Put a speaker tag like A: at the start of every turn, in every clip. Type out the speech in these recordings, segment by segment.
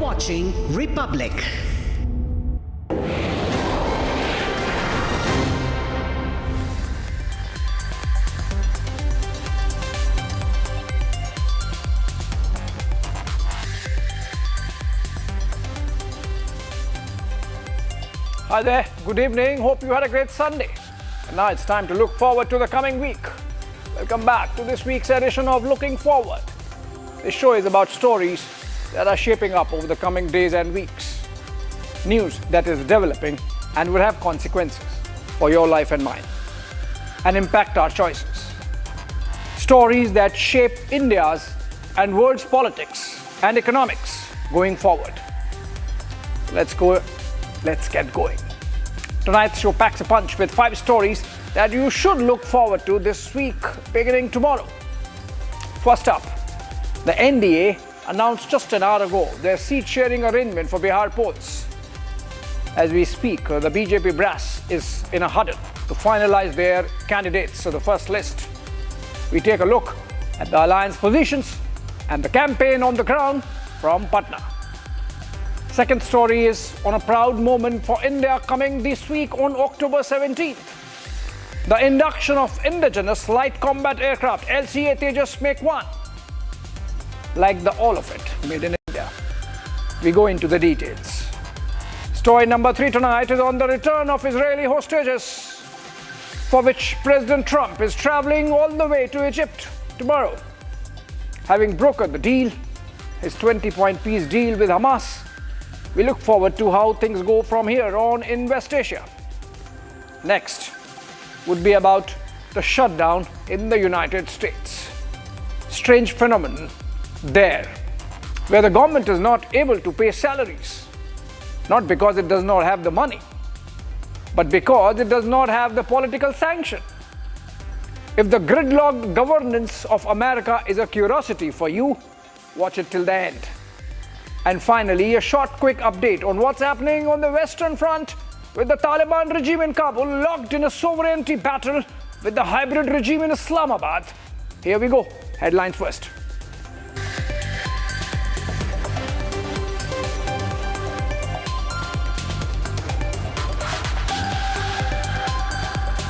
A: watching Republic.
B: Hi there, good evening. Hope you had a great Sunday. And now it's time to look forward to the coming week. Welcome back to this week's edition of Looking Forward. This show is about stories that are shaping up over the coming days and weeks. News that is developing and will have consequences for your life and mine and impact our choices. Stories that shape India's and world's politics and economics going forward. Let's get going. Tonight's show packs a punch with 5 stories that you should look forward to this week, beginning tomorrow. First up, the NDA announced just an hour ago their seat-sharing arrangement for Bihar polls. As we speak, the BJP brass is in a huddle to finalize their candidates to the first list. We take a look at the alliance positions and the campaign on the ground from Patna. Second story is on a proud moment for India coming this week on October 17th. The induction of indigenous light combat aircraft LCA Tejas Make 1. Like all of it made in India. We go into the details. Story number 3 tonight is on the return of Israeli hostages, for which President Trump is traveling all the way to Egypt tomorrow. Having brokered the deal, his 20-point peace deal with Hamas, we look forward to how things go from here on in West Asia. Next would be about the shutdown in the United States. Strange phenomenon there, where the government is not able to pay salaries, not because it does not have the money, but because it does not have the political sanction. If the gridlocked governance of America is a curiosity for you, watch it till the end. And finally, a short, quick update on what's happening on the Western Front with the Taliban regime in Kabul locked in a sovereignty battle with the hybrid regime in Islamabad. Here we go. Headlines first.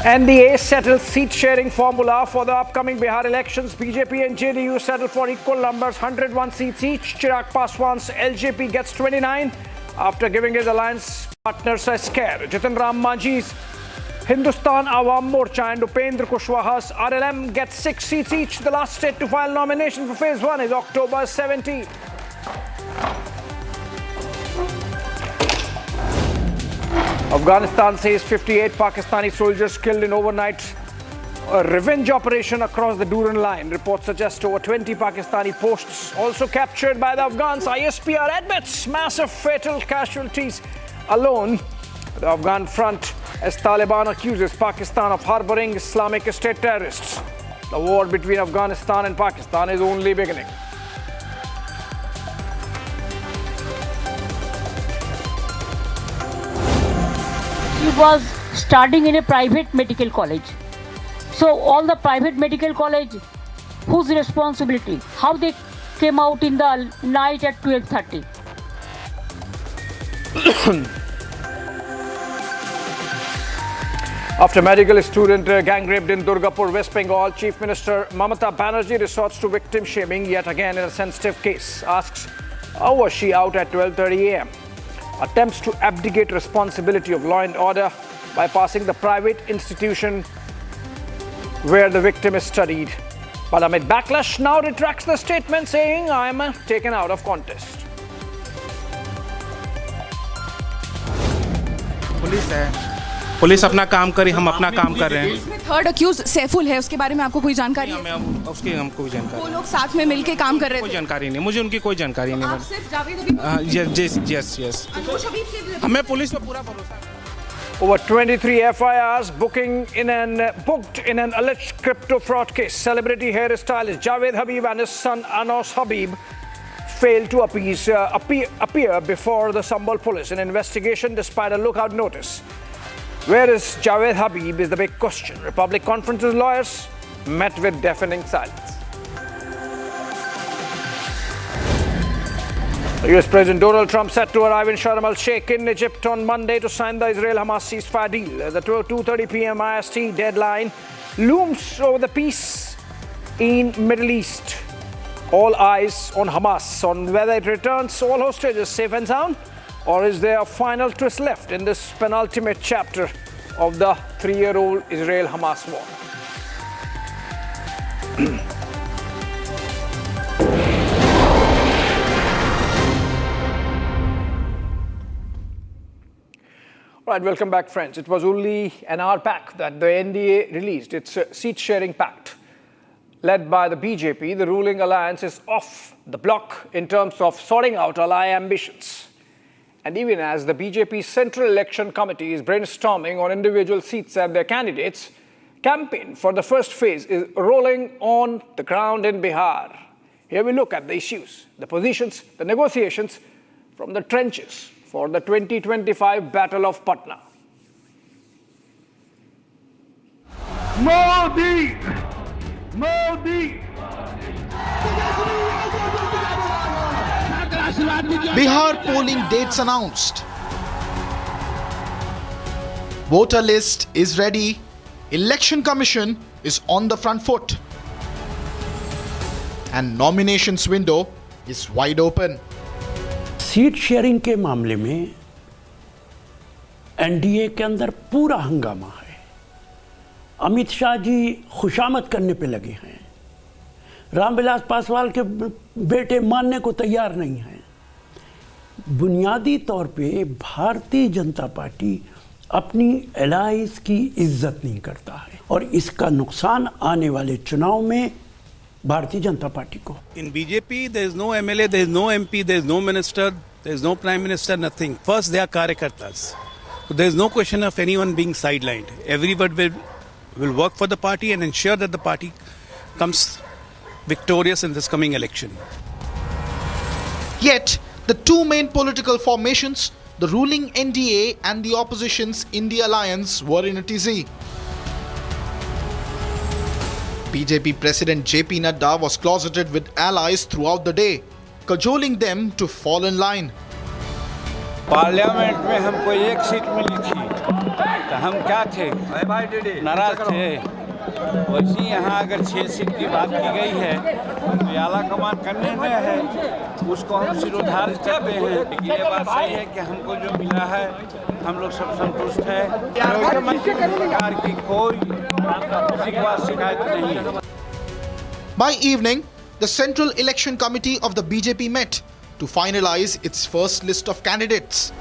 B: NDA settles seat-sharing formula for the upcoming Bihar elections. BJP and JDU settle for equal numbers, 101 seats each. Chirag Paswan's LJP gets 29 after giving his alliance partners a scare. Jitan Ram Manjhi's Hindustan Awam Morcha and Upendra Kushwaha's RLM get 6 seats each. The last state to file nomination for Phase 1 is October 17. Afghanistan says 58 Pakistani soldiers killed in overnight revenge operation across the Durand line. Reports suggest over 20 Pakistani posts also captured by the Afghans. ISPR admits massive fatal casualties alone. The Afghan front, as Taliban accuses Pakistan of harboring Islamic State terrorists. The war between Afghanistan and Pakistan is only beginning.
C: He was studying in a private medical college. So all the private medical college, whose responsibility? How they came out in the night at 12:30?
B: After medical student gang raped in Durgapur, West Bengal, Chief Minister Mamata Banerjee resorts to victim shaming yet again in a sensitive case. Asks, how was she out at 12:30 a.m.? Attempts to abdicate responsibility of law and order by passing the private institution where the victim is studied. But amid backlash, now retracts the statement saying, I am taken out of contest.
D: Police अपना काम करी, हम अपना काम कर रहे हैं।
E: Third accused Saiful है, उसके बारे में आपको कोई जानकारी है?
D: उसकी हमको कोई जानकारी।
E: वो लोग साथ में मिलके काम कर रहे थे?
D: कोई जानकारी नहीं, मुझे उनकी कोई जानकारी नहीं।
E: आप सिर्फ जावेद हबीब?
D: यस। हमें पुलिस पे पूरा भरोसा है।
B: Over 23 FIRs booked in an alleged crypto fraud case. Celebrity hairstylist Javed Habib and his son Anos Habib failed to appear before the Sambal police in investigation despite a lookout notice. Where is Javed Habib is the big question. Republic Conference's lawyers met with deafening silence. US President Donald Trump set to arrive in Sharm el-Sheikh in Egypt on Monday to sign the Israel-Hamas ceasefire deal. The 2:30 p.m. IST deadline looms over the peace in Middle East. All eyes on Hamas, on whether it returns all hostages safe and sound, or is there a final twist left in this penultimate chapter of the 3-year-old Israel-Hamas war. Right, welcome back, friends. It was only an hour back that the NDA released its seat-sharing pact. Led by the BJP, the ruling alliance is off the block in terms of sorting out ally ambitions. And even as the BJP Central Election Committee is brainstorming on individual seats and their candidates, campaign for the first phase is rolling on the ground in Bihar. Here we look at the issues, the positions, the negotiations from the trenches for the 2025 Battle of Patna.
A: Modi! Modi!
F: Bihar polling dates announced. Voter list is ready. Election Commission is on the front foot. And nominations window is wide open.
G: Seat sharing के मामले में NDA के अंदर पूरा हंगामा है। अमित शाह जी खुशामद करने पे लगे हैं। रामविलास पासवान के बेटे मानने को तैयार नहीं हैं। बुनियादी तौर पे भारतीय जनता पार्टी अपनी एलाइज की इज्जत नहीं करता है और इसका नुकसान आने वाले चुनाव में भारतीय जनता पार्टी को।
H: In BJP, there is no MLA, there is no MP, there is no minister, there is no prime minister, nothing. First, they are karyakartas. So there is no question of anyone being sidelined. Everybody will work for the party and ensure that the party comes victorious in this coming election.
F: Yet, the two main political formations, the ruling NDA and the opposition's India Alliance, were in a tizzy. BJP President JP Nadda was closeted with allies throughout the day, cajoling them to fall in line.
I: Parliament में हमको एक seat मिली थी तो हम क्या थे नाराज थे। वैसे यहाँ अगर 6 सीट की बात की गई है तो आला कमान करने में है उसको हम सिरोधार्य करते हैं। लेकिन ये बात सही है कि हमको जो मिला है हम लोग सब संतुष्ट हैं। सरकार की कोई शिकायत नहीं है।
F: By evening, the Central Election Committee of the BJP met to finalize its first list of candidates.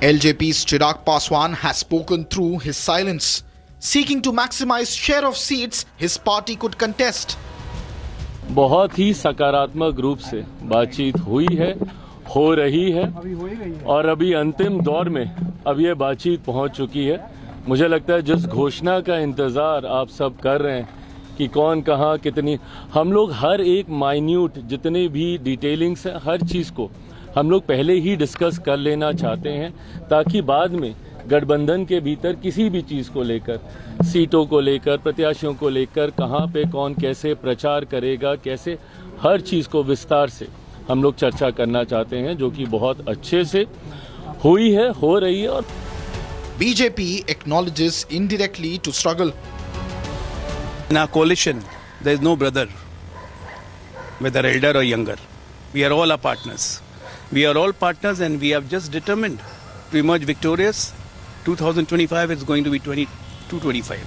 F: LJP's Chirag Paswan has spoken through his silence, seeking to maximize share of seats his party could contest.
J: बहुत ही सकारात्मक रूप से बातचीत हुई है, हो रही है और अभी अंतिम दौर में अब ये बातचीत पहुंच चुकी है। मुझे लगता है जिस घोषणा का इंतज़ार आप सब कर रहे हैं कि कौन कहाँ कितनी, हम लोग हर एक माइन्यूट जितने भी डिटेलिंग्स हैं हर चीज़ को हम लोग पहले ही डिस्कस कर लेना चाहते हैं ताकि बाद में गठबंधन के भीतर किसी भी चीज़ को लेकर, सीटों को लेकर, प्रत्याशियों को लेकर, कहाँ पे कौन कैसे प्रचार करेगा, कैसे, हर चीज़ को विस्तार से हम लोग चर्चा करना चाहते हैं जो कि बहुत अच्छे से हुई है, हो रही है। और
F: BJP acknowledges indirectly to struggle.
H: In our coalition, there is no brother, whether elder or younger. We are all our partners. We are all partners and we have just determined to emerge victorious. 2025 is going to be 22-25.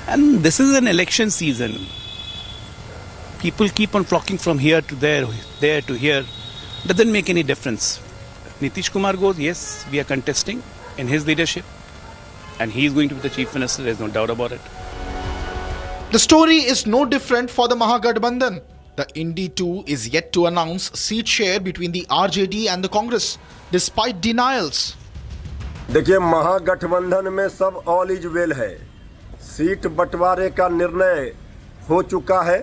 H: And this is an election season. People keep on flocking from here to there to here. Doesn't make any difference. Nitish Kumar goes, yes, we are contesting in his leadership. And he is going to be the chief minister, there's no doubt about it.
F: The story is no different for the Mahagathbandhan. The Indy 2 is yet to announce seat share between the RJD and the Congress, despite denials.
K: देखिए, महागठबंधन में सब all is well है। Seat बंटवारे का निर्णय हो चुका है।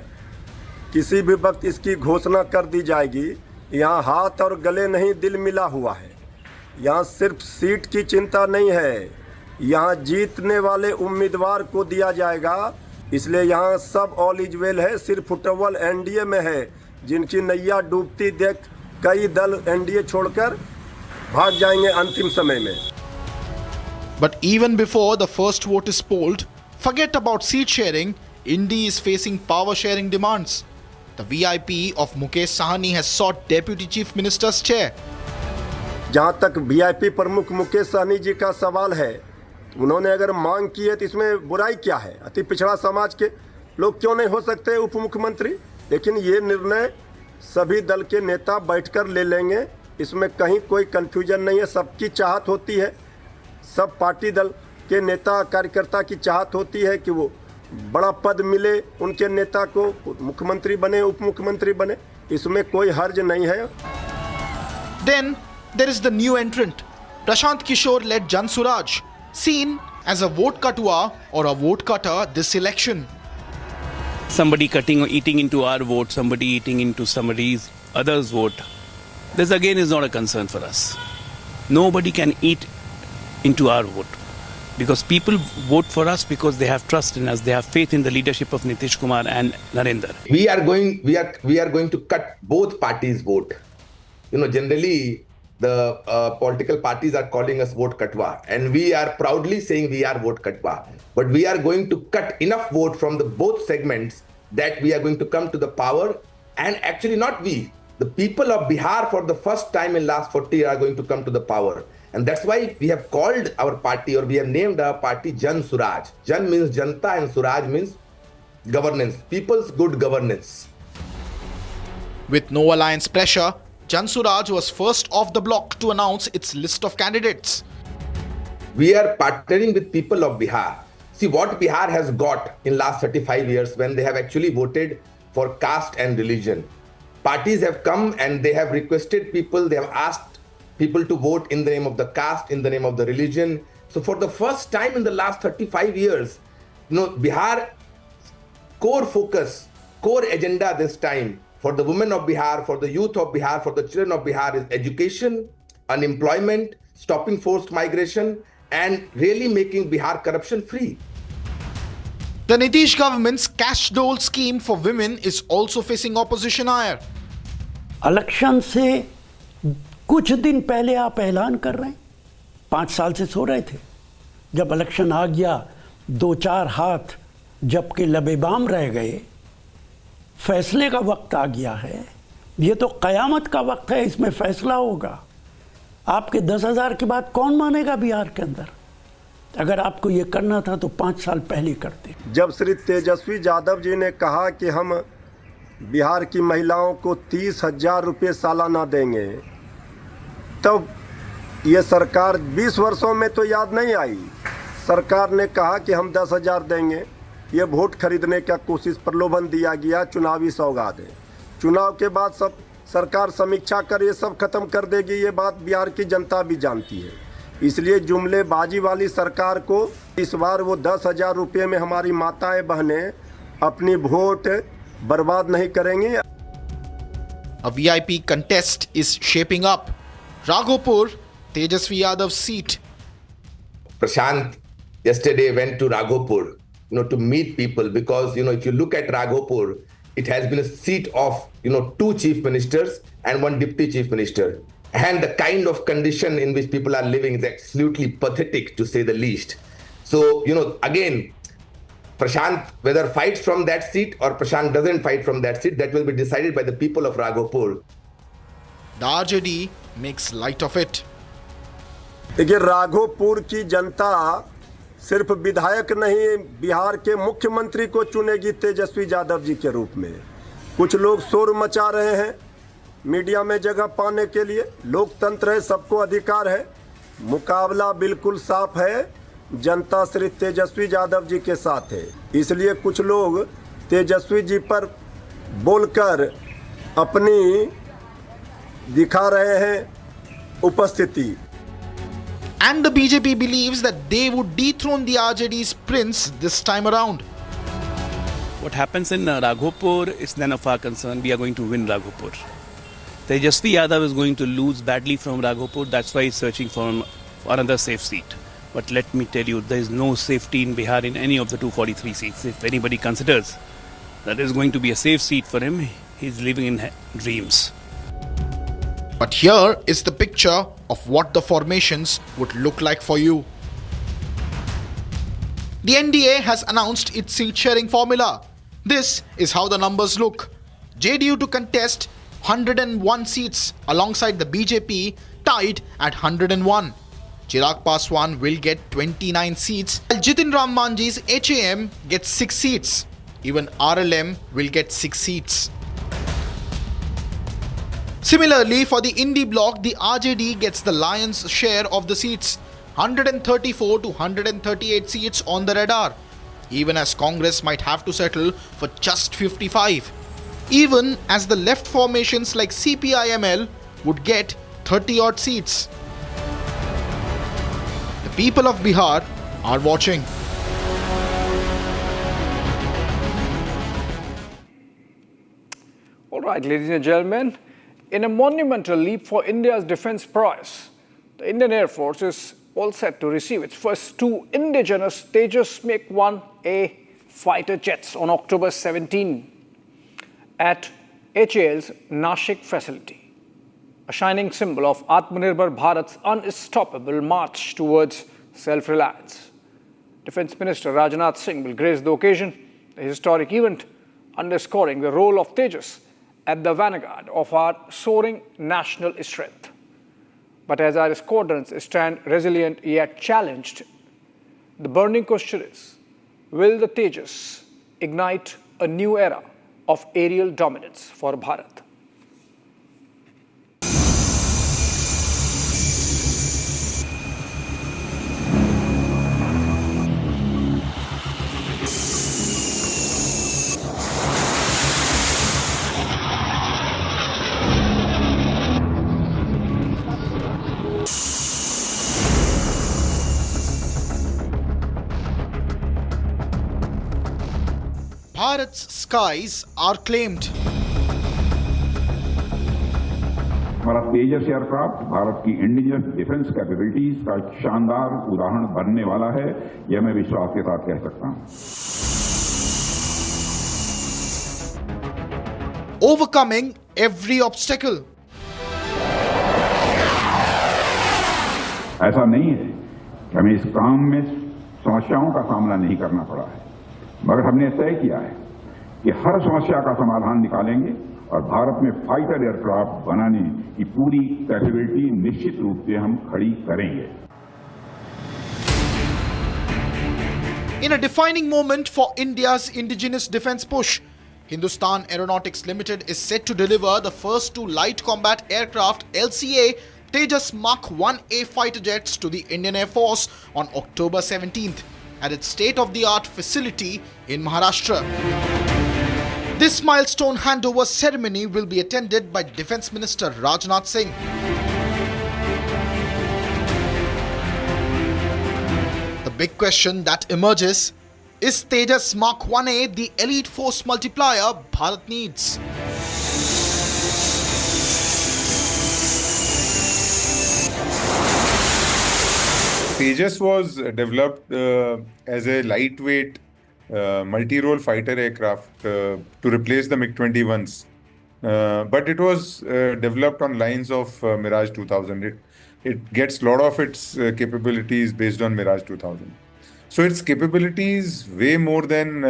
K: किसी भी वक्त इसकी घोषणा कर दी जाएगी। यहाँ हाथ और गले नहीं, दिल मिला हुआ है। यहाँ सिर्फ सीट की चिंता नहीं है, यहाँ जीतने वाले उम्मीदवार को दिया जाएगा। इसलिए यहाँ सब ऑल इज वेल है। सिर्फ टवल एनडीए में है जिनकी नैया डूबती देख कई दल एनडीए छोड़कर भाग जाएंगे अंतिम समय में।
F: But even before the first vote is polled, forget about seat sharing, Indy is facing power sharing demands. The VIP of Mukesh Sahani has sought Deputy Chief Minister's chair.
K: जहां तक वीआईपी प्रमुख मुकेश सहनी जी का सवाल है, उन्होंने अगर मांग की है तो इसमें बुराई क्या है? अति पिछड़ा समाज के लोग क्यों नहीं हो सकते उप मुख्यमंत्री? लेकिन ये निर्णय सभी दल के नेता बैठकर ले लेंगे, इसमें कहीं कोई कंफ्यूजन नहीं है। सबकी चाहत होती है, सब पार्टी दल के नेता कार्यकर्ता की चाहत होती है कि वो बड़ा पद मिले उनके नेता को, मुख्यमंत्री बने, उप मुख्यमंत्री बने, इसमें कोई हर्ज नहीं है।
F: Then there is the new entrant, Prashant Kishore-led Jan Suraj, seen as a vote katua or a vote cutter this election.
H: Somebody cutting or eating into our vote, somebody eating into somebody's other's vote. This again is not a concern for us. Nobody can eat into our vote. Because people vote for us because they have trust in us, they have faith in the leadership of Nitish Kumar and Narendra.
L: We are going to cut both parties' vote. You know, generally the political parties are calling us vote katwa, and we are proudly saying we are vote katwa. But we are going to cut enough vote from the both segments that we are going to come to the power. And actually not we, the people of Bihar for the first time in last 40 years are going to come to the power. And that's why we have called our party, or we have named our party Jan Suraj. Jan means Janta and Suraj means governance, people's good governance.
F: With no alliance pressure, Jan Suraj was first off the block to announce its list of candidates.
L: We are partnering with people of Bihar. See what Bihar has got in last 35 years when they have actually voted for caste and religion. Parties have come and they have requested people, they have asked people to vote in the name of the caste, in the name of the religion. So for the first time in the last 35 years, you know, Bihar core focus, core agenda this time for the women of Bihar, for the youth of Bihar, for the children of Bihar is education, unemployment, stopping forced migration, and really making Bihar corruption free.
F: The Nitish government's cash dole scheme for women is also facing opposition ire.
G: Election से कुछ दिन पहले आप ऐलान कर रहे हैं, 5 साल से सो रहे थे। जब इलेक्शन आ गया, 2-4 हाथ जबकि लबेबाम रह गए, फैसले का वक्त आ गया है। ये तो कयामत का वक्त है, इसमें फैसला होगा। आपके 10,000 की बात कौन मानेगा बिहार के अंदर? अगर आपको ये करना था तो 5 साल पहले करते।
K: जब श्री तेजस्वी यादव जी ने कहा कि हम बिहार की महिलाओं को 30,000 रुपये सालाना देंगे, तब ये सरकार 20 वर्षों में तो याद नहीं आई। सरकार ने कहा कि हम 10,000 देंगे, ये वोट खरीदने का कोशिश, प्रलोभन दिया गया, चुनावी सौगात है। चुनाव के बाद सब सरकार समीक्षा कर ये सब खत्म कर देगी, ये बात बिहार की जनता भी जानती है। इसलिए जुमलेबाजी वाली सरकार को इस बार वो 10,000 रुपये में हमारी माताएं बहनें अपनी वोट बर्बाद नहीं करेंगी।
F: A VIP contest is shaping up. Raghopur, Tejasvi Yadav's seat.
L: Prashant yesterday went to Raghopur, you know, to meet people because, you know, if you look at Raghopur, it has been a seat of, you know, 2 chief ministers and 1 deputy chief minister. And the kind of condition in which people are living is absolutely pathetic, to say the least. So, you know, again, Prashant whether fights from that seat or Prashant doesn't fight from that seat, that will be decided by the people of Raghopur.
F: The RJD makes light of it.
K: देखिए, राघोपुर की जनता सिर्फ विधायक नहीं, बिहार के मुख्यमंत्री को चुनेगी तेजस्वी यादव जी के रूप में। कुछ लोग शोर मचा रहे हैं मीडिया में जगह पाने के लिए। लोकतंत्र है, सबको अधिकार है। मुकाबला बिल्कुल साफ है, जनता श्री तेजस्वी यादव जी के साथ है। इसलिए कुछ लोग तेजस्वी जी पर बोलकर अपनी दिखा रहे हैं उपस्थिति।
F: And the BJP believes that they would dethrone the RJD's prince this time around.
H: What happens in Raghopur is none of our concern. We are going to win Raghopur. Tejasvi Yadav is going to lose badly from Raghopur. That's why he's searching for another safe seat. But let me tell you, there is no safety in Bihar in any of the 243 seats. If anybody considers that is going to be a safe seat for him, he's living in dreams.
F: But here is the picture of what the formations would look like for you. The NDA has announced its seat sharing formula. This is how the numbers look. JDU to contest 101 seats alongside the BJP tied at 101. Chirag Paswan will get 29 seats, while Jitin Ram Manji's HAM gets 6 seats. Even RLM will get 6 seats. Similarly, for the Indie bloc, the RJD gets the lion's share of the seats, 134 to 138 seats on the radar, even as Congress might have to settle for just 55. Even as the left formations like CPIML would get 30-odd seats. The people of Bihar are watching.
B: All right, ladies and gentlemen, in a monumental leap for India's defense prowess, the Indian Air Force is all set to receive its first 2 indigenous Tejas MiG-1A fighter jets on October 17 at HAL's Nashik facility, a shining symbol of Atmanirbhar Bharat's unstoppable march towards self-reliance. Defense Minister Rajnath Singh will grace the occasion, the historic event underscoring the role of Tejas at the vanguard of our soaring national strength. But as our squadrons stand resilient yet challenged, the burning question is, will the Tejas ignite a new era of aerial dominance for Bharat?
F: Bharat's skies are claimed.
A: हमारा तेजस aircraft Bharat की indigenous defence capabilities का शानदार उदाहरण बनने वाला है, यह मैं विश्वास के साथ कह सकता हूं.
F: Overcoming every obstacle.
A: ऐसा नहीं है कि हमें इस काम में समस्याओं का सामना नहीं करना पड़ा है, मगर हमने तय किया है कि हर समस्या का समाधान निकालेंगे और भारत में फाइटर एयरक्राफ्ट बनाने की पूरी कैपेबिलिटी निश्चित रूप से हम खड़ी करेंगे.
F: In a defining moment for India's indigenous defense push, Hindustan Aeronautics Limited is set to deliver the first 2 light combat aircraft LCA Tejas Mark 1A fighter jets to the Indian Air Force on October 17th at its state-of-the-art facility in Maharashtra. This milestone handover ceremony will be attended by Defence Minister Rajnath Singh. The big question that emerges is Tejas Mark 1A the elite force multiplier Bharat needs?
M: Tejas was developed as a lightweight multi-role fighter aircraft to replace the MiG-21s. But it was developed on lines of Mirage 2000. It gets a lot of its capabilities based on Mirage 2000. So its capabilities way more than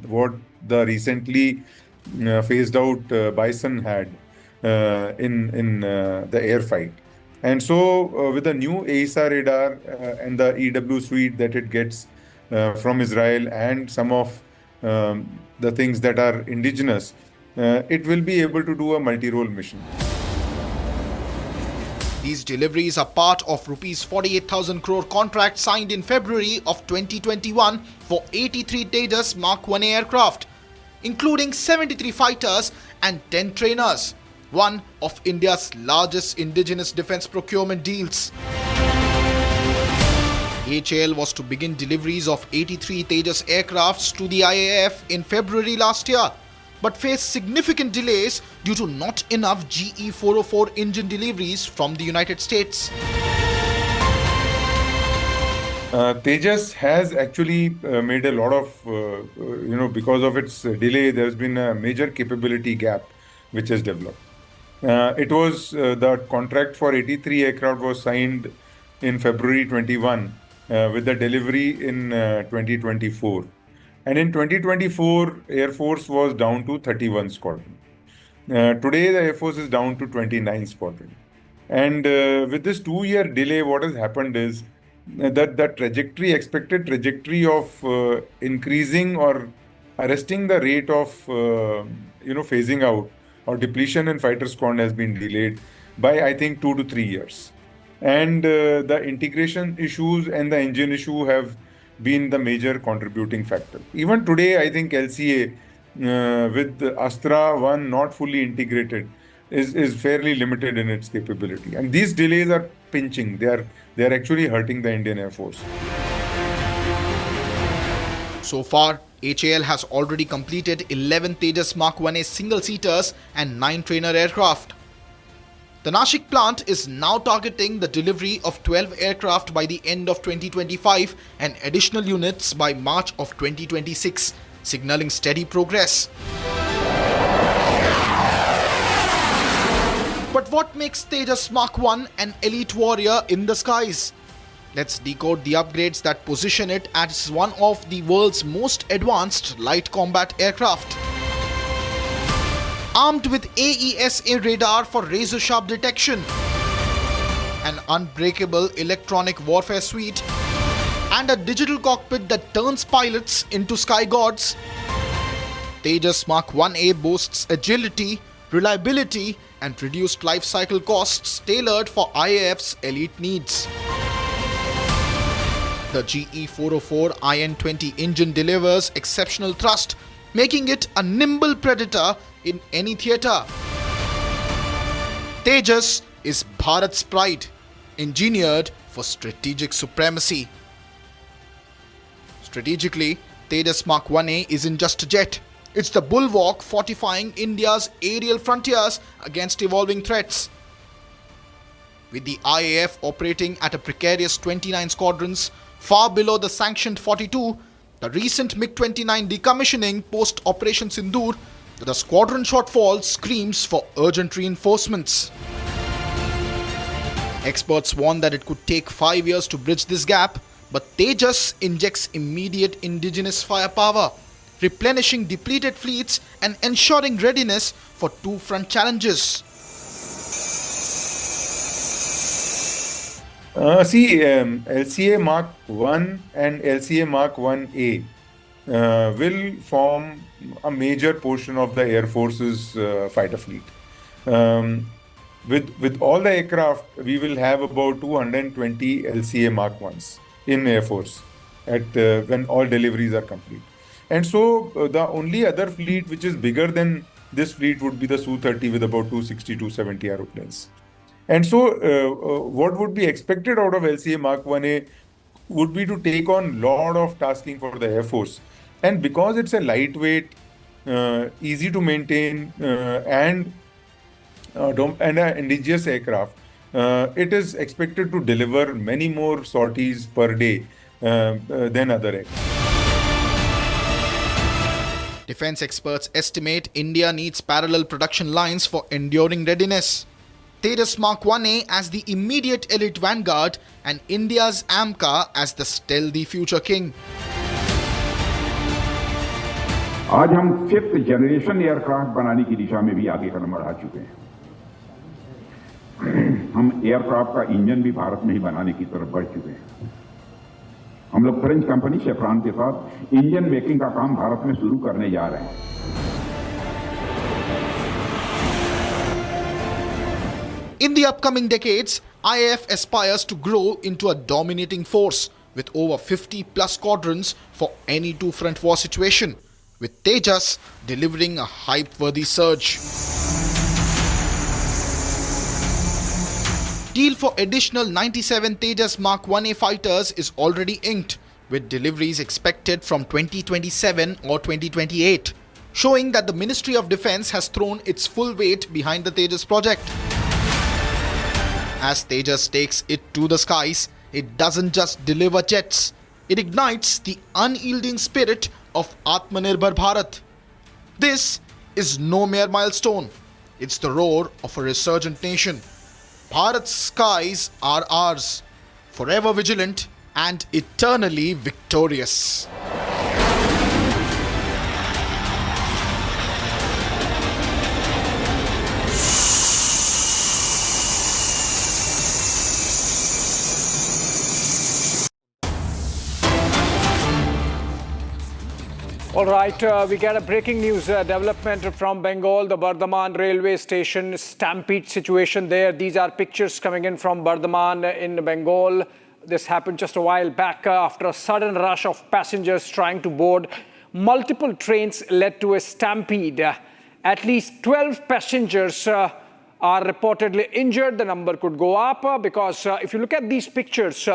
M: what the recently phased out Bison had in the air fight. And so with the new AESA radar and the EW suite that it gets from Israel and some of the things that are indigenous, it will be able to do a multi-role mission.
F: These deliveries are part of Rs 48,000 crore contract signed in February of 2021 for 83 Tejas Mark 1A aircraft, including 73 fighters and 10 trainers, one of India's largest indigenous defense procurement deals. HAL was to begin deliveries of 83 Tejas aircrafts to the IAF in February last year, but faced significant delays due to not enough GE 404 engine deliveries from the United States.
M: Tejas has actually made a lot of, because of its delay, there's been a major capability gap which is developed. It was the contract for 83 aircraft was signed in February 21 with the delivery in 2024. And in 2024, Air Force was down to 31 squadron. Today, the Air Force is down to 29 squadron. And with this 2-year delay, what has happened is that the expected trajectory of increasing or arresting the rate of, phasing out or depletion in fighter squadron has been delayed by, I think, 2 to 3 years. And the integration issues and the engine issue have been the major contributing factor. Even today, I think LCA with Astra 1 not fully integrated is fairly limited in its capability. And these delays are pinching. They are actually hurting the Indian Air Force.
F: So far, HAL has already completed 11 Tejas Mark 1A single-seaters and 9 trainer aircraft. The Nashik plant is now targeting the delivery of 12 aircraft by the end of 2025 and additional units by March of 2026, signaling steady progress. But what makes Tejas Mark 1 an elite warrior in the skies? Let's decode the upgrades that position it as one of the world's most advanced light combat aircraft. Armed with AESA radar for razor-sharp detection, an unbreakable electronic warfare suite, and a digital cockpit that turns pilots into sky gods, Tejas Mark 1A boasts agility, reliability, and reduced life cycle costs tailored for IAF's elite needs. The GE404 IN-20 engine delivers exceptional thrust, making it a nimble predator in any theatre. Tejas is Bharat's pride, engineered for strategic supremacy. Strategically, Tejas Mark 1A isn't just a jet. It's the bulwark fortifying India's aerial frontiers against evolving threats. With the IAF operating at a precarious 29 squadrons, far below the sanctioned 42, the recent MiG-29 decommissioning post-Operation Sindoor, the squadron shortfall screams for urgent reinforcements. Experts warn that it could take 5 years to bridge this gap, but Tejas injects immediate indigenous firepower, replenishing depleted fleets and ensuring readiness for two front challenges.
M: LCA Mark 1 and LCA Mark 1A will form a major portion of the Air Force's fighter fleet. With all the aircraft, we will have about 220 LCA Mark 1s in Air Force when all deliveries are complete. And so the only other fleet which is bigger than this fleet would be the Su-30 with about 260, 270 aeroplanes. And so what would be expected out of LCA Mark 1A would be to take on a lot of tasking for the Air Force. And because it's a lightweight, easy to maintain and an indigenous aircraft, it is expected to deliver many more sorties per day than other aircraft.
F: Defense experts estimate India needs parallel production lines for enduring readiness. Tejas Mark 1A as the immediate elite vanguard and India's AMCA as the stealthy future king.
A: आज हम 5th generation aircraft बनाने की दिशा में भी आगे कदम बढ़ा चुके हैं. हम एयरक्राफ्ट का इंजन भी भारत में ही बनाने की तरफ बढ़ चुके हैं. हम लोग फ्रेंच कंपनी शेफ्रॉन के साथ इंजन मेकिंग का काम भारत में शुरू करने जा रहे हैं.
F: In the upcoming decades, IAF aspires to grow into a dominating force with over 50 plus squadrons for any two-front war situation, with Tejas delivering a hype-worthy surge. Deal for additional 97 Tejas Mark 1A fighters is already inked, with deliveries expected from 2027 or 2028, showing that the Ministry of Defence has thrown its full weight behind the Tejas project. As Tejas takes it to the skies, it doesn't just deliver jets, it ignites the unyielding spirit of Atmanirbhar Bharat. This is no mere milestone. It's the roar of a resurgent nation. Bharat's skies are ours, forever vigilant and eternally victorious.
B: All right, we get a breaking news development from Bengal, the Bardaman railway station stampede situation there. These are pictures coming in from Bardaman in Bengal. This happened just a while back after a sudden rush of passengers trying to board. Multiple trains led to a stampede. At least 12 passengers are reportedly injured. The number could go up because if you look at these pictures,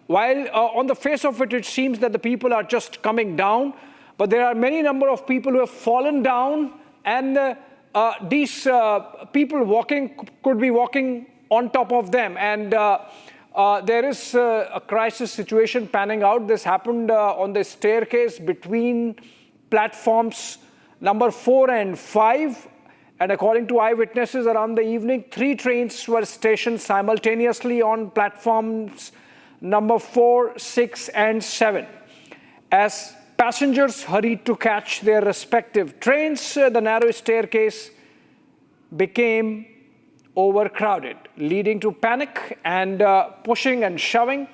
B: while on the face of it, it seems that the people are just coming down, but there are many number of people who have fallen down, and these people could be walking on top of them. And there is a crisis situation panning out. This happened on the staircase between platforms number 4 and 5. And according to eyewitnesses around the evening, 3 trains were stationed simultaneously on platforms number 4, 6, and 7. As passengers hurried to catch their respective trains, the narrow staircase became overcrowded, leading to panic and pushing and shoving,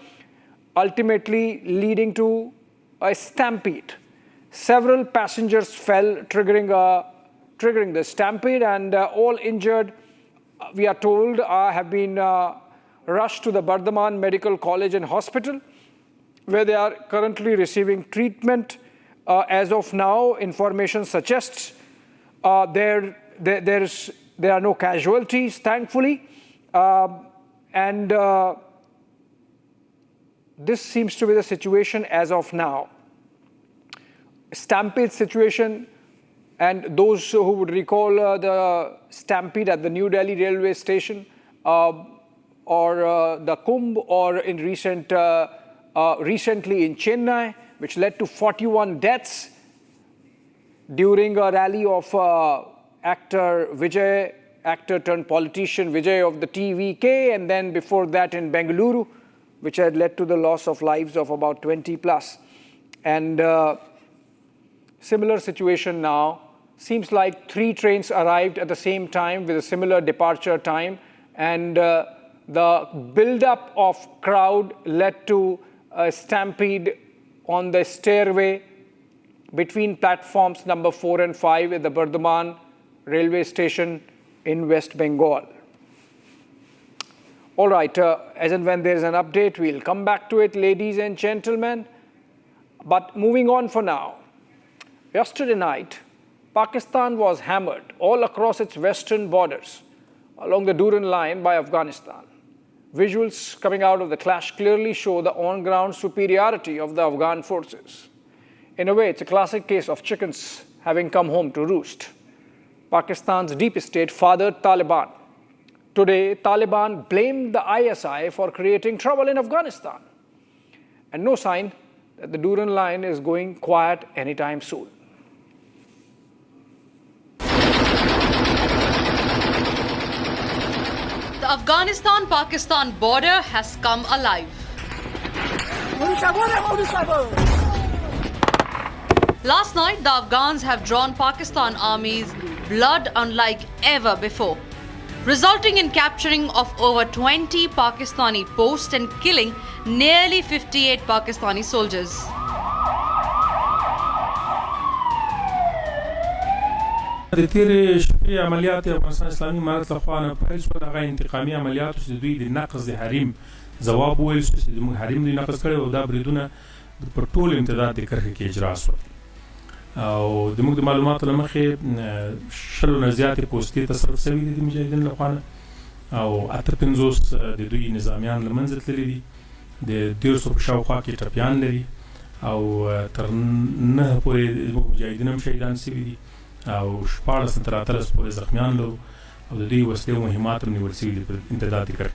B: ultimately leading to a stampede. Several passengers fell, triggering the stampede, and all injured, we are told, have been rushed to the Bardaman Medical College and Hospital, where they are currently receiving treatment. As of now, information suggests there are no casualties, thankfully, and this seems to be the situation as of now. Stampede situation, and those who would recall the stampede at the New Delhi railway station, or the Kumbh, or in recently in Chennai, which led to 41 deaths during a rally of actor turned politician Vijay of the TVK, and then before that in Bengaluru, which had led to the loss of lives of about 20 plus. And similar situation now. Seems like 3 trains arrived at the same time with a similar departure time, and the build-up of crowd led to a stampede on the stairway between platforms number 4 and 5 at the Bardaman railway station in West Bengal. All right, as and when there is an update, we'll come back to it, ladies and gentlemen. But moving on for now. Yesterday night, Pakistan was hammered all across its western borders along the Durand line by Afghanistan. Visuals coming out of the clash clearly show the on-ground superiority of the Afghan forces. In a way, it's a classic case of chickens having come home to roost. Pakistan's deep state fathered Taliban. Today, Taliban blamed the ISI for creating trouble in Afghanistan. And no sign that the Durand line is going quiet anytime soon.
N: The Afghanistan-Pakistan border has come alive. Last night, the Afghans have drawn Pakistan Army's blood unlike ever before, resulting in capturing of over 20 Pakistani posts and killing nearly 58 Pakistani soldiers.
O: د تیرې شپې عملیات افغانستان اسلامي امارت لخوا نه پیل شول، هغه انتقامي عملیاتو چې دوی د نقض د حریم ځواب وویل شو چې زموږ حریم دوی نقض کړی او دا بریدونه پر ټول امتداد د کرښې کې اجرا شول. او د موږ د معلوماتو له مخې 10 نه زیاتې پوستې تصرف شوي دي د مجاهدینو لخوا نه، او 58 د دوی نظامیان له منځه تللي دي، د 150 په شاوخوا کې ټپیان لري، او تر 9 پورې زموږ مجاهدین هم شهیدان شوي دي، او 14 تر 18 پورې زخمیان لرو، او د دوی وسلې او مهمات هم نیول شوي دي په امتداد د کرښې.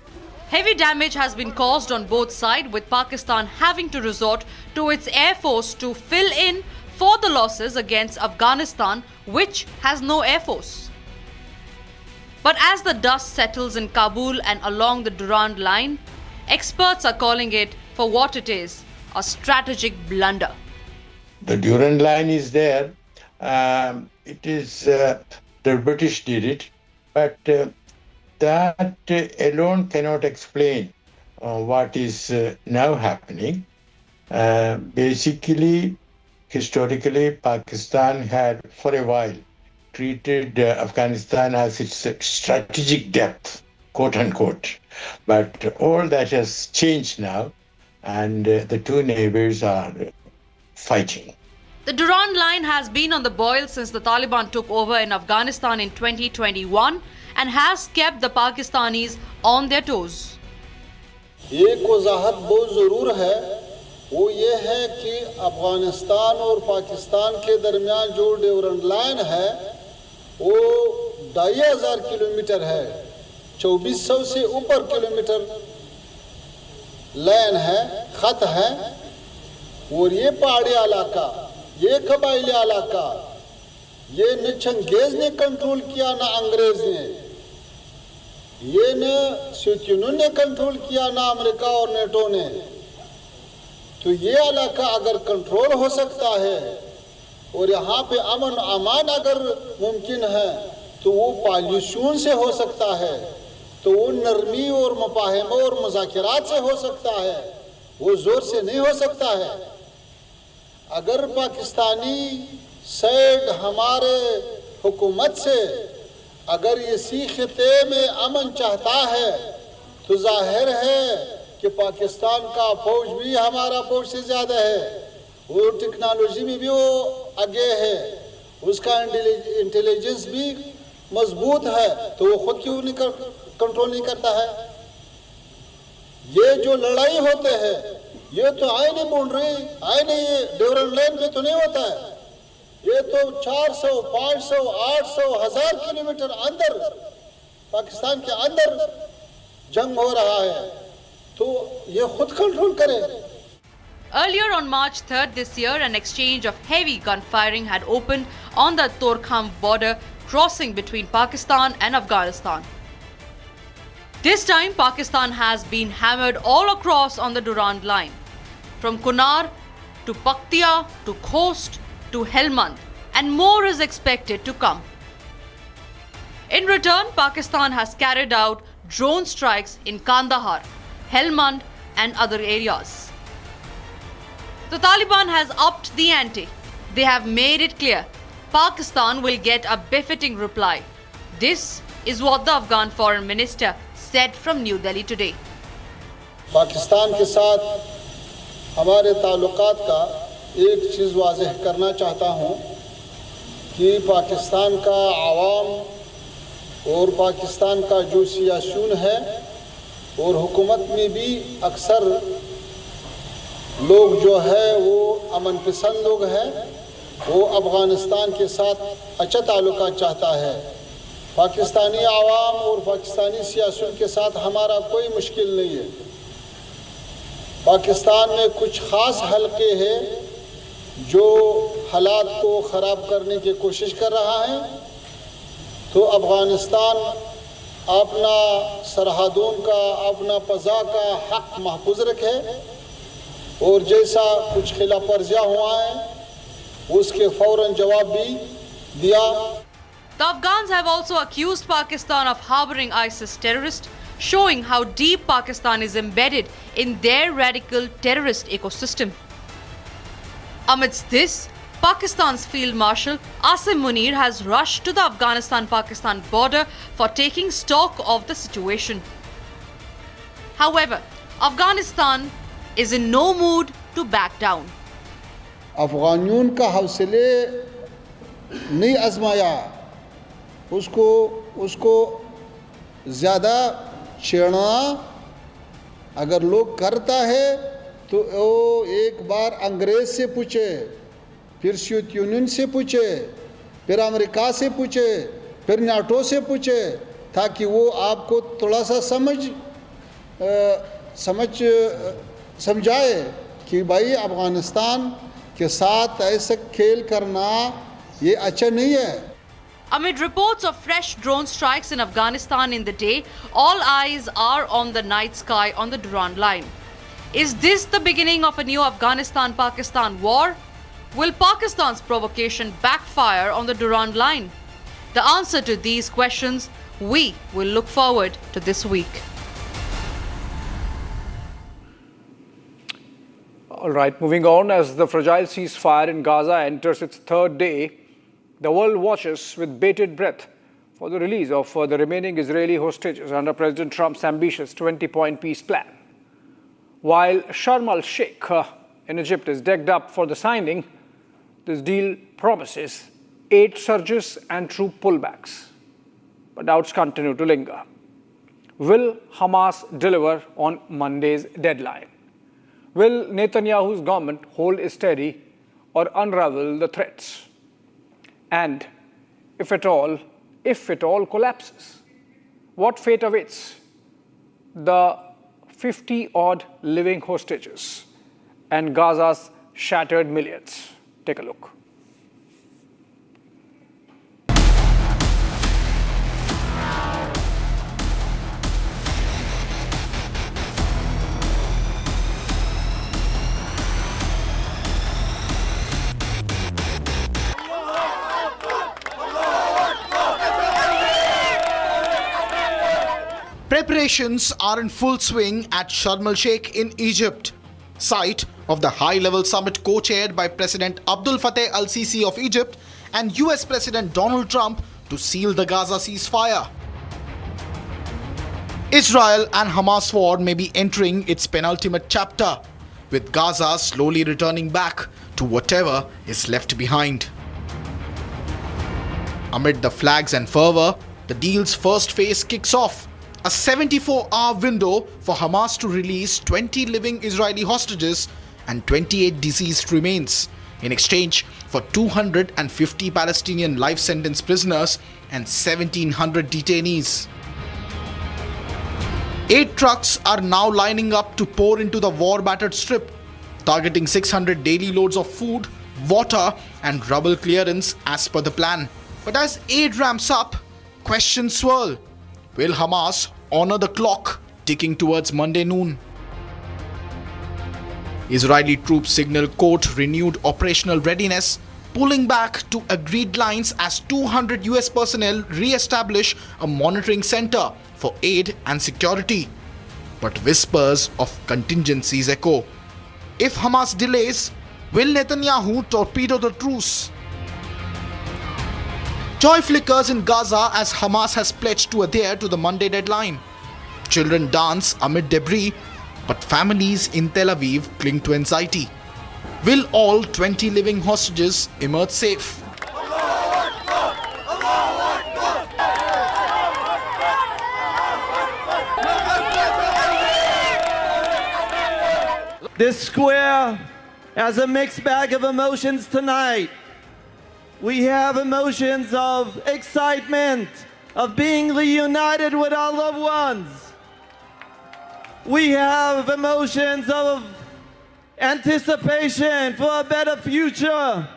N: Heavy damage has been caused on both sides, with Pakistan having to resort to its air force to fill in for the losses against Afghanistan, which has no air force. But as the dust settles in Kabul and along the Durand Line, experts are calling it for what it is, a strategic blunder.
P: The Durand Line is there. It is the British did it, but that alone cannot explain what is now happening. Basically, historically, Pakistan had for a while treated Afghanistan as its strategic depth, quote unquote. But all that has changed now, and the two neighbors are fighting.
N: The Durand Line has been on the boil since the Taliban took over in Afghanistan in 2021 and has kept the Pakistanis on their toes.
Q: एक वजाहत बहुत ज़रूर है, वो ये है कि अफगानिस्तान और पाकिस्तान के दरमियान जो ड्यूरेंट लाइन है वो 2500 किलोमीटर है, 2400 से ऊपर किलोमीटर लाइन है, खत है। और ये पहाड़ी इलाका, ये कबायली इलाका, ये न चंगेज ने कंट्रोल किया न अंग्रेज ने, ये न सोवियत ने कंट्रोल किया न अमेरिका और नेटो ने। तो ये इलाका अगर कंट्रोल हो सकता है और यहाँ पे अमन अमान अगर मुमकिन है तो वो पॉल्यूशन से हो सकता है, तो वो नरमी और मुफाहमा और मुज़ाकरात से हो सकता है, वो जोर से नहीं हो सकता है। अगर पाकिस्तानी साइड हमारे हुकूमत से अगर इसी खिते में अमन चाहता है तो जाहिर है कि पाकिस्तान का फौज भी हमारा फौज से ज़्यादा है, वो टेक्नोलॉजी में भी वो आगे है, उसका इंटेलिजेंस भी मजबूत है, तो वो खुद क्यों नहीं कंट्रोल नहीं करता है। ये जो लड़ाई होते हैं ये तो आए नहीं बोल रही, आए नहीं, ये ड्यूरेंट लाइन पे तो नहीं होता है, ये तो 400, 500, 800, 1000 किलोमीटर अंदर पाकिस्तान के अंदर जंग हो रहा है, तो ये खुद कंट्रोल करे।
N: Earlier on March 3rd this year, an exchange of heavy gunfiring had opened on the Torkham border crossing between Pakistan and Afghanistan. This time, Pakistan has been hammered all across on the Durand Line, from Kunar to Paktia to Khost to Helmand, and more is expected to come. In return, Pakistan has carried out drone strikes in Kandahar, Helmand and other areas. The Taliban has upped the ante. They have made it clear Pakistan will get a befitting reply. This is what the Afghan foreign minister said from New Delhi today.
Q: Pakistan के साथ हमारे ताल्लुकात का एक चीज़ वाज़ेह करना चाहता हूँ कि पाकिस्तान का आवाम और पाकिस्तान का जो सियासून है और हुकूमत में भी अक्सर लोग जो है वो अमन पसंद लोग हैं, वो अफ़गानिस्तान के साथ अच्छा ताल्लुकात चाहता है। पाकिस्तानी आवाम और पाकिस्तानी सियासून के साथ हमारा कोई मुश्किल नहीं है। पाकिस्तान में कुछ ख़ास हलके हैं जो हालात को ख़राब करने की कोशिश कर रहा है, तो अफ़गानिस्तान अपना सरहदों का, अपना फ़ज़ा का हक़ महफूज रखे और जैसा कुछ खिलाफ वर्जियाँ हुआ है उसके फ़ौरन जवाब भी दिया।
N: The Afghans have also accused Pakistan of harboring ISIS terrorists, showing how deep Pakistan is embedded in their radical terrorist ecosystem. Amidst this, Pakistan's Field Marshal Asim Munir has rushed to the Afghanistan-Pakistan border for taking stock of the situation. However, Afghanistan is in no mood to back down.
Q: अफ़गानियों का हौसले नहीं आजमाया, उसको ज़्यादा छेड़ना अगर लोग करता है तो वो एक बार अंग्रेज़ से पूछे, फिर सोवियत यूनियन से पूछे, फिर अमेरिका से पूछे, फिर नाटो से पूछे, ताकि वो आपको थोड़ा सा समझाए कि भाई अफ़गानिस्तान के साथ ऐसा खेल करना ये अच्छा नहीं है।
N: Amid reports of fresh drone strikes in Afghanistan in the day, all eyes are on the night sky on the Durand Line. Is this the beginning of a new Afghanistan-Pakistan war? Will Pakistan's provocation backfire on the Durand Line? The answer to these questions we will look forward to this week.
B: All right, moving on, as the fragile ceasefire in Gaza enters its third day, the world watches with bated breath for the release of the remaining Israeli hostages under President Trump's ambitious 20-point peace plan. While Sharm el-Sheikh in Egypt is decked up for the signing, this deal promises aid surges and troop pullbacks. But doubts continue to linger. Will Hamas deliver on Monday's deadline? Will Netanyahu's government hold steady or unravel the threats? And if it all collapses, what fate awaits the 50-odd living hostages and Gaza's shattered millions? Take a look.
F: Preparations are in full swing at Sharm el-Sheikh in Egypt, site of the high-level summit co-chaired by President Abdel Fattah al-Sisi of Egypt and US President Donald Trump to seal the Gaza ceasefire. Israel and Hamas war may be entering its penultimate chapter, with Gaza slowly returning back to whatever is left behind. Amid the flags and fervor, the deal's first phase kicks off. A 74-hour window for Hamas to release 20 living Israeli hostages and 28 deceased remains in exchange for 250 Palestinian life sentence prisoners and 1,700 detainees. 8 trucks are now lining up to pour into the war-battered strip, targeting 600 daily loads of food, water and rubble clearance as per the plan. But as aid ramps up, questions swirl. Will Hamas honor the clock ticking towards Monday noon? Israeli troops signal quote renewed operational readiness, pulling back to agreed lines as 200 US personnel re-establish a monitoring center for aid and security. But whispers of contingencies echo. If Hamas delays, will Netanyahu torpedo the truce? Joy flickers in Gaza as Hamas has pledged to adhere to the Monday deadline. Children dance amid debris, but families in Tel Aviv cling to anxiety. Will all 20 living hostages emerge safe?
R: This square has a mixed bag of emotions tonight. We have emotions of excitement, of being reunited with our loved ones. We have emotions of anticipation for a better future.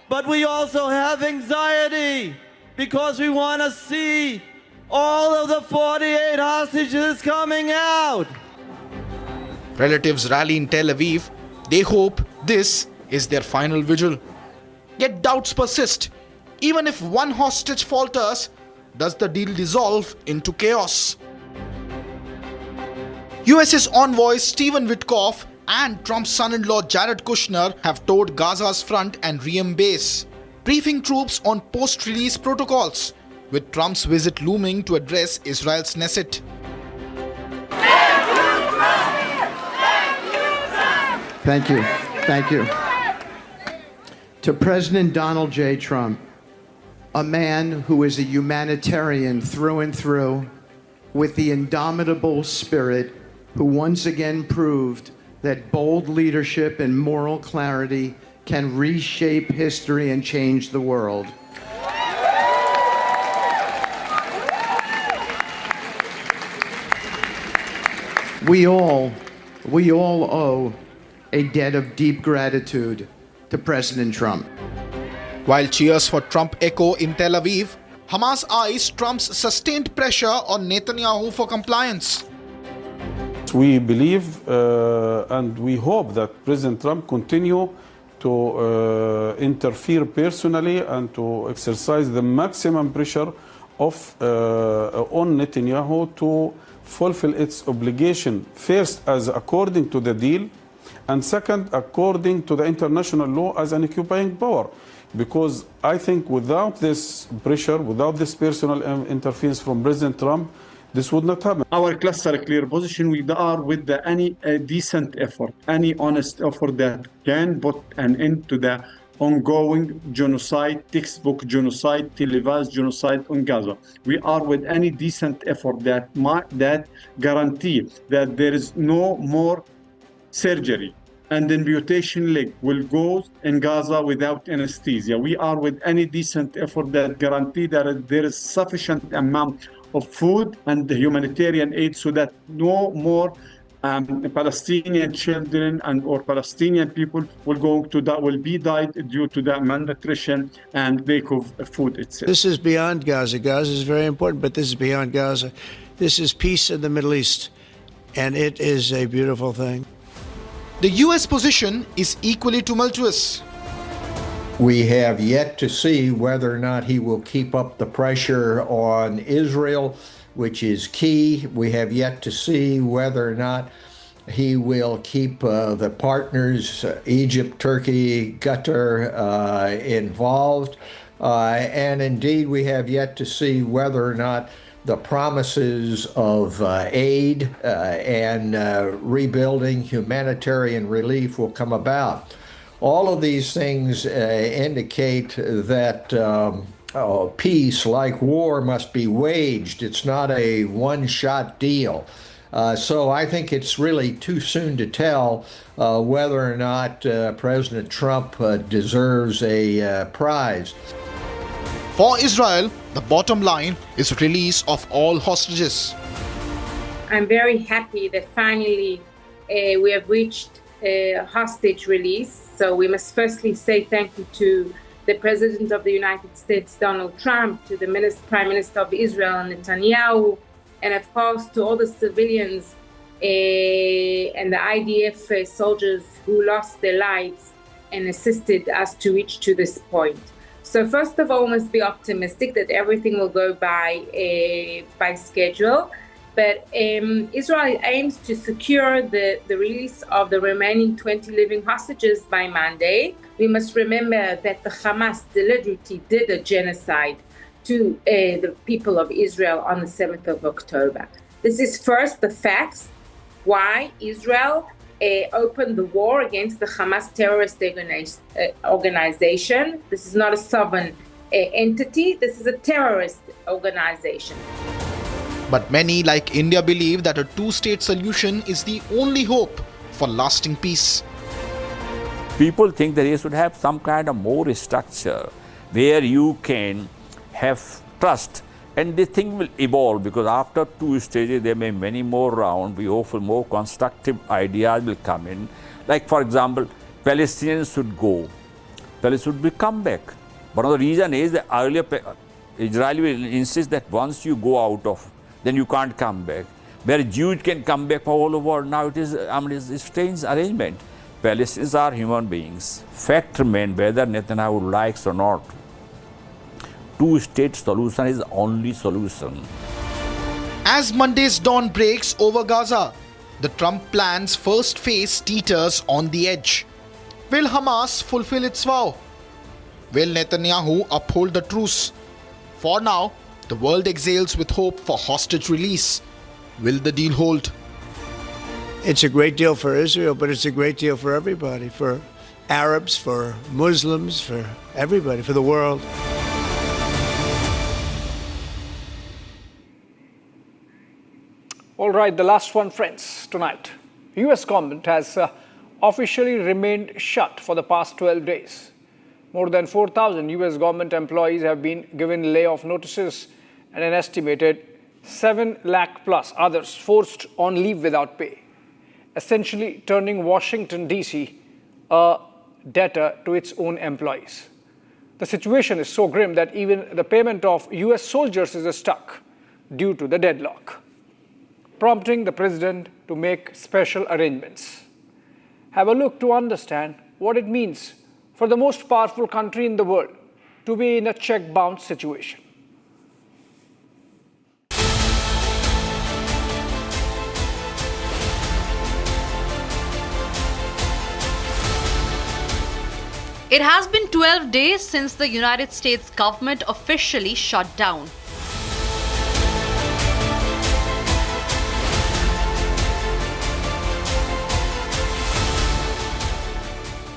R: But we also have anxiety because we want to see all of the 48 hostages coming out.
F: Relatives rally in Tel Aviv. They hope this is their final vigil. Yet doubts persist. Even if one hostage falters, does the deal dissolve into chaos? US's envoys Stephen Witkoff and Trump's son-in-law Jared Kushner have toured Gaza's front and Ream base, briefing troops on post-release protocols, with Trump's visit looming to address Israel's Knesset.
S: Thank you. Thank you. To President Donald J. Trump, a man who is a humanitarian through and through, with the indomitable spirit, who once again proved that bold leadership and moral clarity can reshape history and change the world. We all owe a debt of deep gratitude to President Trump.
F: While cheers for Trump echo in Tel Aviv, Hamas eyes Trump's sustained pressure on Netanyahu for compliance.
T: We believe and we hope that President Trump continue to interfere personally and to exercise the maximum pressure on Netanyahu to fulfill its obligation, first as according to the deal, and second according to the international law as an occupying power. Because I think without this pressure, without this personal interference from President Trump, this would not happen.
U: Our cluster clear position, we are with any decent effort, any honest effort that can put an end to the ongoing genocide, textbook genocide, televised genocide on Gaza. We are with any decent effort that guarantee that there is no more surgery and the amputation leg will go in Gaza without anesthesia. We are with any decent effort that guarantee that there is sufficient amount of food and humanitarian aid so that no more Palestinian children or Palestinian people will be died due to the malnutrition and lack of food itself.
V: This is beyond Gaza. Gaza is very important, but this is beyond Gaza. This is peace in the Middle East, and it is a beautiful thing.
F: The US position is equally tumultuous.
W: We have yet to see whether or not he will keep up the pressure on Israel, which is key. We have yet to see whether or not he will keep the partners, Egypt, Turkey, Qatar, involved. And indeed, we have yet to see whether or not the promises of aid and rebuilding, humanitarian relief will come about. All of these things indicate that peace, like war, must be waged. It's not a one-shot deal. So I think it's really too soon to tell whether or not President Trump deserves a prize.
F: For Israel, the bottom line is release of all hostages.
X: I'm very happy that finally we have reached hostage release. So we must firstly say thank you to the President of the United States, Donald Trump, to the Prime Minister of Israel, Netanyahu, and of course to all the civilians and the IDF soldiers who lost their lives and assisted us to reach to this point. So first of all, we must be optimistic that everything will go by schedule. But Israel aims to secure the release of the remaining 20 living hostages by Monday. We must remember that the Hamas deliberately did a genocide to the people of Israel on the 7th of October. This is first the facts why Israel opened the war against the Hamas terrorist organization. This is not a sovereign entity. This is a terrorist organization.
F: But many, like India, believe that a two-state solution is the only hope for lasting peace.
Y: People think that you should have some kind of more structure where you can have trust, and this thing will evolve, because after two stages there may be many more rounds. We hope for more constructive ideas will come in. Like, for example, Palestinians should go, Palestinians should come back. One of the reasons is that earlier Israel will insist that once you go out of, then you can't come back. Where Jews can come back from all over the world, now it is a strange arrangement. Palestinians are human beings. Fact remains, whether Netanyahu likes or not, two-state solution is the only solution.
F: As Monday's dawn breaks over Gaza, the Trump plan's first phase teeters on the edge. Will Hamas fulfill its vow? Will Netanyahu uphold the truce? For now, the world exhales with hope for hostage release. Will the deal hold?
V: It's a great deal for Israel, but it's a great deal for everybody, for Arabs, for Muslims, for everybody, for the world.
B: All right, the last one, friends, tonight. The US government has officially remained shut for the past 12 days. More than 4,000 US government employees have been given layoff notices, and an estimated 7 lakh plus others forced on leave without pay, essentially turning Washington, D.C. a debtor to its own employees. The situation is so grim that even the payment of US soldiers is stuck due to the deadlock, prompting the president to make special arrangements. Have a look to understand what it means for the most powerful country in the world to be in a check-bound situation.
N: It has been 12 days since the United States government officially shut down.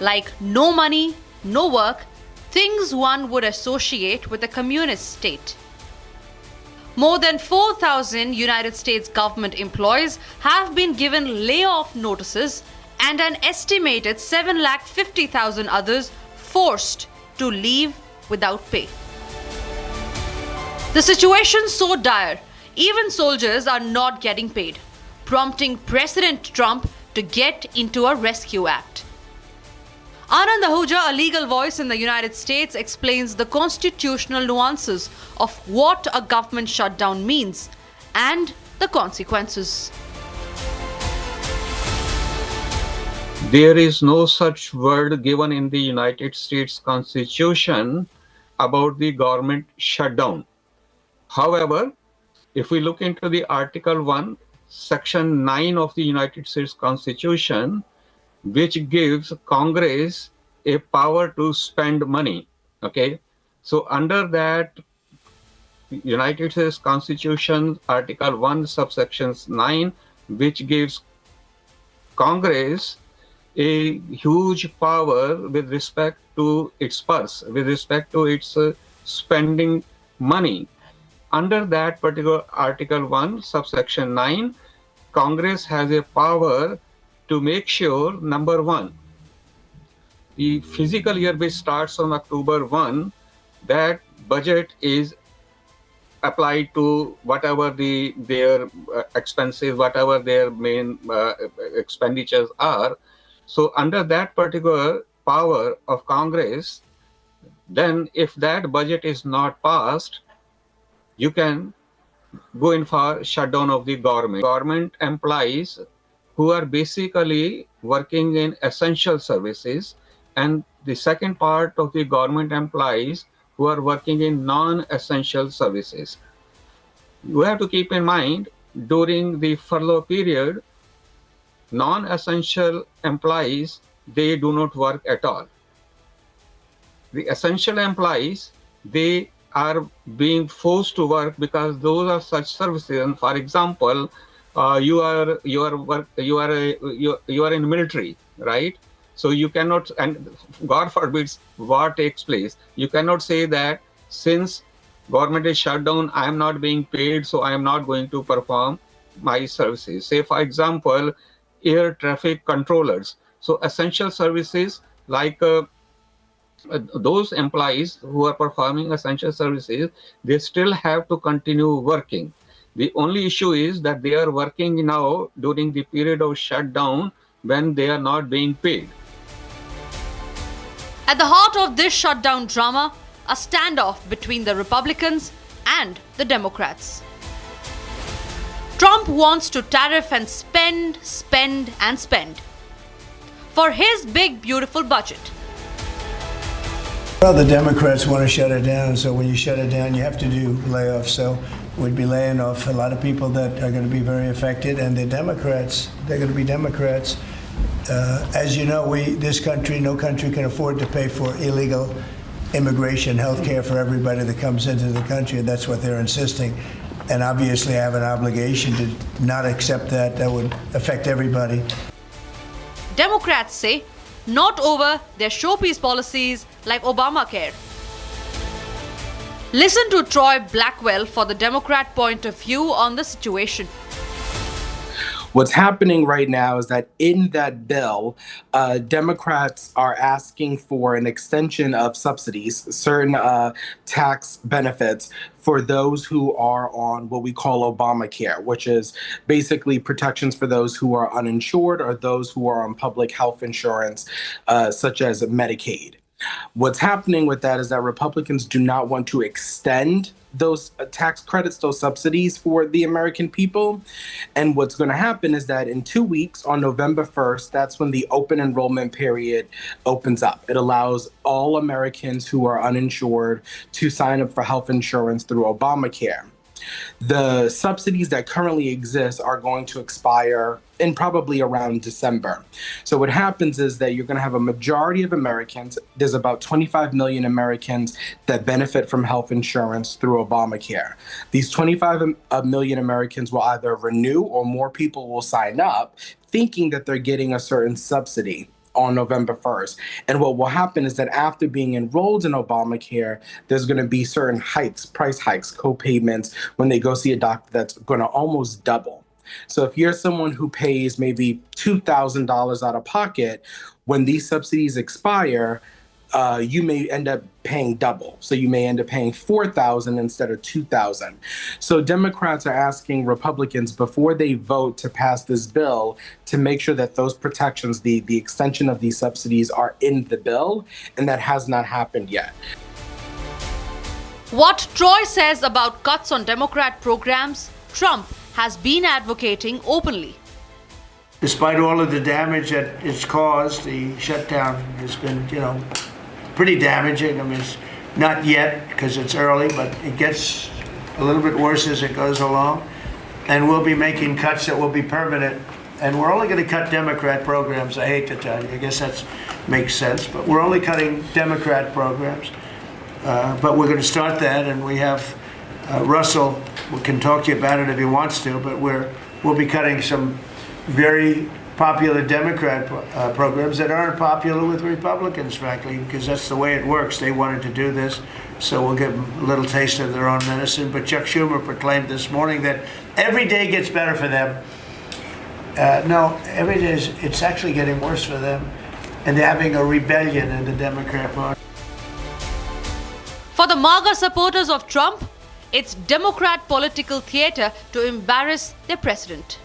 N: Like no money, no work, things one would associate with a communist state. More than 4,000 United States government employees have been given layoff notices and an estimated 750,000 others forced to leave without pay. The situation is so dire, even soldiers are not getting paid, prompting President Trump to get into a rescue act. Anand Ahuja, a legal voice in the United States, explains the constitutional nuances of what a government shutdown means and the consequences.
C: There is no such word given in the United States Constitution about the government shutdown. However, if we look into the Article 1, Section 9 of the United States Constitution, which gives Congress a power to spend money, okay? So under that United States Constitution, Article 1, subsections 9, which gives Congress a huge power with respect to its purse, with respect to its spending money. Under that particular Article 1, subsection 9, Congress has a power to make sure, number one, the fiscal year which starts on October 1, that budget is applied to whatever their expenses, whatever their main expenditures are. So under that particular power of Congress, then if that budget is not passed, you can go in for shutdown of the government. Government employees who are basically working in essential services, and the second part of the government employees who are working in non-essential services. You have to keep in mind, during the furlough period, non-essential employees, they do not work at all. The essential employees, they are being forced to work because those are such services. And for example, you are in military, right? So you cannot, and God forbids war takes place. You cannot say that since government is shut down, I am not being paid, so I am not going to perform my services. Say for example, air traffic controllers. So essential services like those employees who are performing essential services, they still have to continue working. The only issue is that they are working now during the period of shutdown when they are not being paid.
N: At the heart of this shutdown drama, a standoff between the Republicans and the Democrats. Trump wants to tariff and spend, spend and spend for his big, beautiful budget.
V: Well, the Democrats want to shut it down, so when you shut it down, you have to do layoffs. So we'd be laying off a lot of people that are going to be very affected, and the Democrats, they're going to be Democrats. As you know, this country, no country can afford to pay for illegal immigration, health care for everybody that comes into the country, and that's what they're insisting. And obviously, I have an obligation to not accept that. That would affect everybody.
N: Democrats say not over their showpiece policies like Obamacare. Listen to Troy Blackwell for the Democrat point of view on the situation.
D: What's happening right now is that in that bill, Democrats are asking for an extension of subsidies, certain tax benefits for those who are on what we call Obamacare, which is basically protections for those who are uninsured or those who are on public health insurance, such as Medicaid. What's happening with that is that Republicans do not want to extend those tax credits, those subsidies for the American people. And what's going to happen is that in 2 weeks, on November 1st, that's when the open enrollment period opens up. It allows all Americans who are uninsured to sign up for health insurance through Obamacare. The subsidies that currently exist are going to expire in probably around December. So what happens is that you're going to have a majority of Americans. There's about 25 million Americans that benefit from health insurance through Obamacare. These 25 million Americans will either renew or more people will sign up thinking that they're getting a certain subsidy on November 1st. And what will happen is that after being enrolled in Obamacare, there's going to be certain hikes, price hikes, co-payments when they go see a doctor that's going to almost double. So if you're someone who pays maybe $2,000 out of pocket, when these subsidies expire, you may end up paying double. So you may end up paying $4,000 instead of $2,000. So Democrats are asking Republicans before they vote to pass this bill to make sure that those protections, the extension of these subsidies are in the bill, and that has not happened yet.
N: What Troy says about cuts on Democrat programs, Trump has been advocating openly.
V: Despite all of the damage that it's caused, the shutdown has been, pretty damaging. I mean, it's not yet because it's early, but it gets a little bit worse as it goes along. And we'll be making cuts that will be permanent. And we're only going to cut Democrat programs. I hate to tell you. I guess that makes sense. But we're only cutting Democrat programs. But we're going to start that. And we have Russell, we can talk to you about it if he wants to, but we'll be cutting some very popular Democrat programs that aren't popular with Republicans, frankly, because that's the way it works. They wanted to do this, so we'll give them a little taste of their own medicine. But Chuck Schumer proclaimed this morning that every day gets better for them. No, every day it's actually getting worse for them, and they're having a rebellion in the Democrat Party.
N: For the MAGA supporters of Trump, it's Democrat political theater to embarrass their president.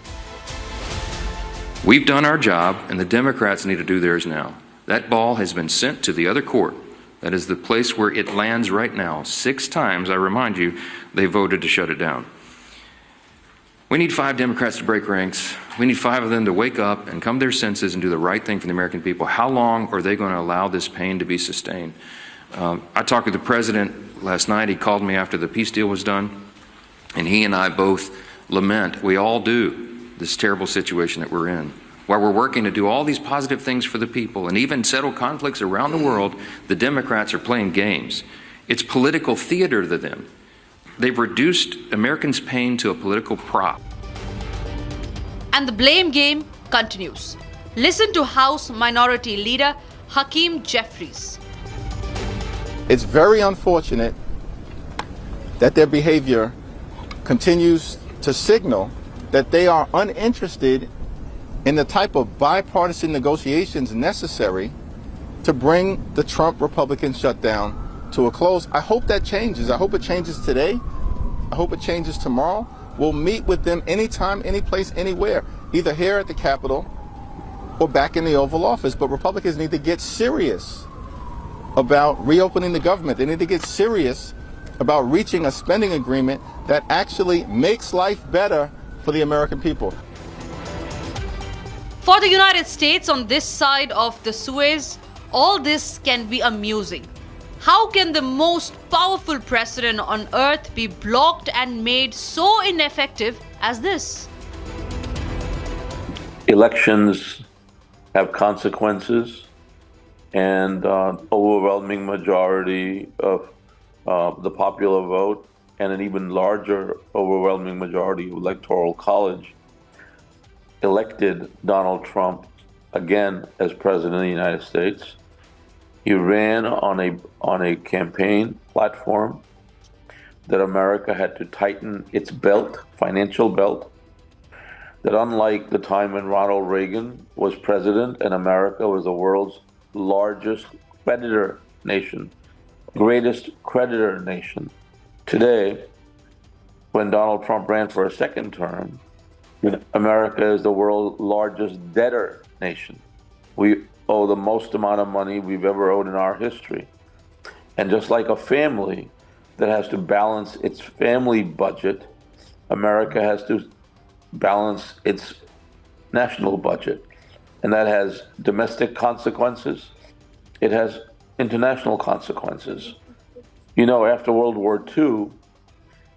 E: We've done our job, and the Democrats need to do theirs now. That ball has been sent to the other court. That is the place where it lands right now. 6 times, I remind you, they voted to shut it down. We need 5 Democrats to break ranks. We need 5 of them to wake up and come to their senses and do the right thing for the American people. How long are they going to allow this pain to be sustained? I talked with the president last night. He called me after the peace deal was done, and he and I both lament, we all do, this terrible situation that we're in. While we're working to do all these positive things for the people and even settle conflicts around the world, the Democrats are playing games. It's political theater to them. They've reduced Americans' pain to a political prop.
N: And the blame game continues. Listen to House Minority Leader Hakeem Jeffries.
G: It's very unfortunate that their behavior continues to signal that they are uninterested in the type of bipartisan negotiations necessary to bring the Trump Republican shutdown to a close. I hope that changes. I hope it changes today. I hope it changes tomorrow. We'll meet with them anytime, any place, anywhere, either here at the Capitol or back in the Oval Office. But Republicans need to get serious about reopening the government. They need to get serious about reaching a spending agreement that actually makes life better for the American people.
N: For the United States on this side of the Suez, all this can be amusing. How can the most powerful president on earth be blocked and made so ineffective as this?
I: Elections have consequences, and overwhelming majority of the popular vote and an even larger overwhelming majority of Electoral College elected Donald Trump again as President of the United States. He ran on a campaign platform that America had to tighten its belt, financial belt, that unlike the time when Ronald Reagan was president and America was the world's largest creditor nation, greatest creditor nation. Today, when Donald Trump ran for a second term, America is the world's largest debtor nation. We owe the most amount of money we've ever owed in our history. And just like a family that has to balance its family budget, America has to balance its national budget. And that has domestic consequences. It has international consequences. You know, after World War II,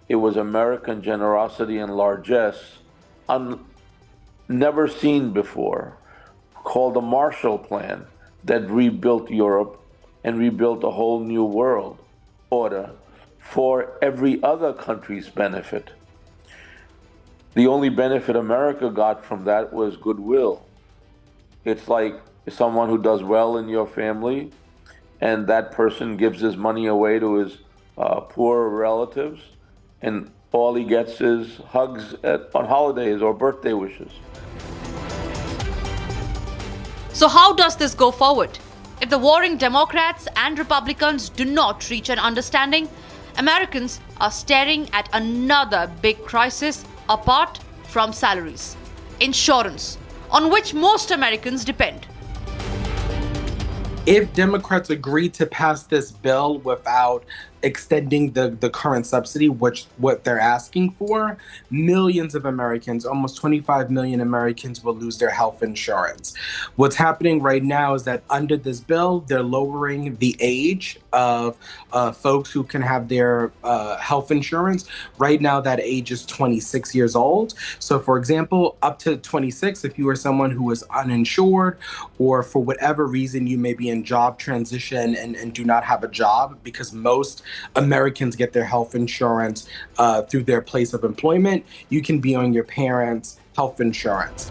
I: it was American generosity and largesse never seen before, called the Marshall Plan, that rebuilt Europe and rebuilt a whole new world order for every other country's benefit. The only benefit America got from that was goodwill. It's like someone who does well in your family and that person gives his money away to his poor relatives, and all he gets is hugs on holidays or birthday wishes.
N: So how does this go forward? If the warring Democrats and Republicans do not reach an understanding, Americans are staring at another big crisis apart from salaries: insurance, on which most Americans depend.
D: If Democrats agree to pass this bill without extending the current subsidy, which what they're asking for, millions of Americans, almost 25 million Americans, will lose their health insurance. What's happening right now is that under this bill, they're lowering the age of folks who can have their health insurance. Right now, that age is 26 years old. So for example, up to 26, if you are someone who is uninsured, or for whatever reason you may be in job transition and do not have a job, because most Americans get their health insurance through their place of employment, you can be on your parents' health insurance.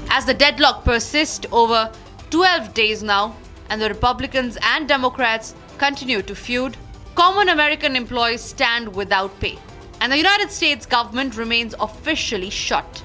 N: As the deadlock persists over 12 days now, and the Republicans and Democrats continue to feud, common American employees stand without pay, and the United States government remains officially shut.